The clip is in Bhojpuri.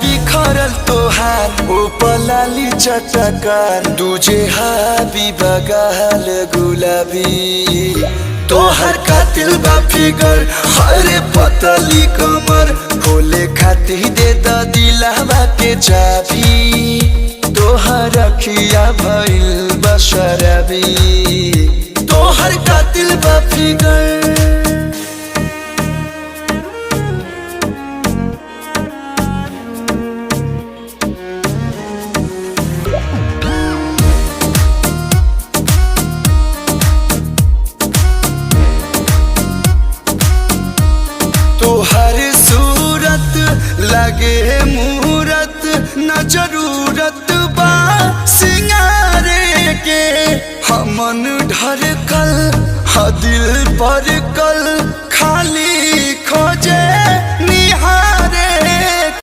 बिखरल तोहार ओ पलाली चटकार दूजे हाबी बगाल गुलाबी तोहर कातिल बा फिगर हरे पतली कमर खोले खातिर दे द दिलवा के चाबी तोहर अखिया भइल बा शराबी तोहर कातिल बा फिगर तोहर सूरत लगे मूरत न जरूरत बा सिंगारे के हमन ढरकल हा दिल पर कल खाली खोजे